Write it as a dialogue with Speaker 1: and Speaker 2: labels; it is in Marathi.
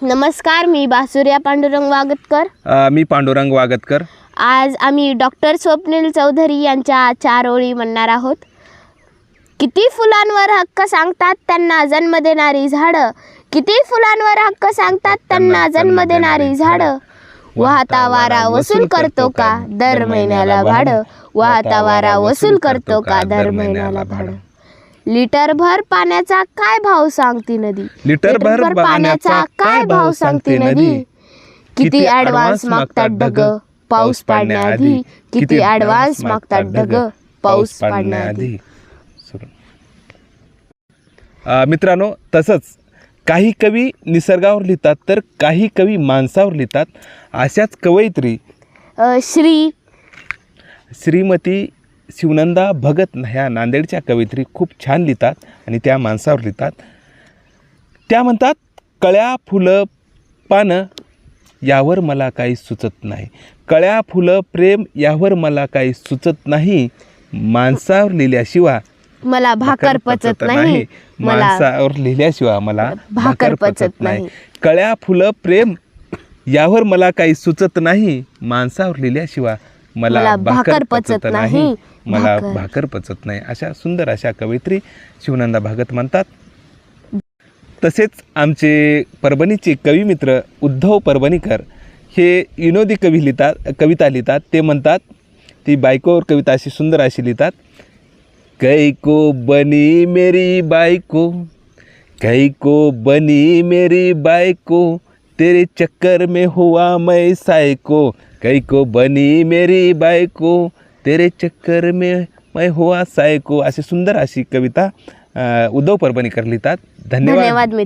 Speaker 1: नमस्कार, मी बासुर्या पांडुरंग वागतकर.
Speaker 2: मी पांडुरंग वागतकर.
Speaker 1: आज आम्ही डॉक्टर स्वप्नील चौधरी यांच्या 4 ओळी म्हणणार आहोत. किती फुलांवर हक्क सांगतात त्यांना जन्म देणारी झाडं, किती फुलांवर हक्क सांगतात त्यांना जन्म देणारी झाडं. वाहता वारा वसूल करतो का दर महिन्याला भाडं, वाहता वारा वसूल करतो का दर महिन्याला भाडं. लिटरभर पाण्याचा काय भाव सांगती नदी,
Speaker 2: लिटरभर पाण्याचा काय भाव सांगते नदी.
Speaker 1: किती ॲडव्हान्स मागतात ढग पाऊस पाडण्याआधी, किती ॲडव्हान्स मागतात ढग पाऊस पाडण्याआधी.
Speaker 2: मित्रांनो, तसंच काही कवी निसर्गावर लिहितात तर काही कवी माणसावर लिहितात. अशाच कवयित्री श्रीमती शिवनंदा भगत ह्या नांदेडच्या कवयित्री खूप छान लिहितात आणि त्या माणसावर लिहितात. त्या म्हणतात, कळ्या फुलं पानं यावर मला काही सुचत नाही, कळ्या फुलं प्रेम यावर मला काही सुचत नाही, माणसावर लिहिल्याशिवाय
Speaker 1: मला भाकर पचत नाही,
Speaker 2: माणसावर लिहिल्याशिवाय मला
Speaker 1: भाकर पचत नाही.
Speaker 2: कळ्या फुलं प्रेम यावर मला काही सुचत नाही, माणसावर लिहिल्याशिवाय मला भाकर पचत नाही, मला भाकर पचत नाही. अशा सुंदर अशा कवयित्री शिवनंदा भगत म्हणतात. तसेच आमचे परभणीचे कविमित्र उद्धव परभणीकर हे विनोदी कविता लिहितात. ते म्हणतात, ती बायकोवर कविता अशी सुंदर अशी लिहितात. कई को बनी मेरी बायको, कई को बनी मेरी बायको, तेरे चक्कर में हुआ मैं साइको, कई को बनी मेरी बायको, तेरे चक्कर में मैं हुआ साइको. अशी सुंदर अशी कविता उद्धव परभणीकर लिहितात. धन्यवाद.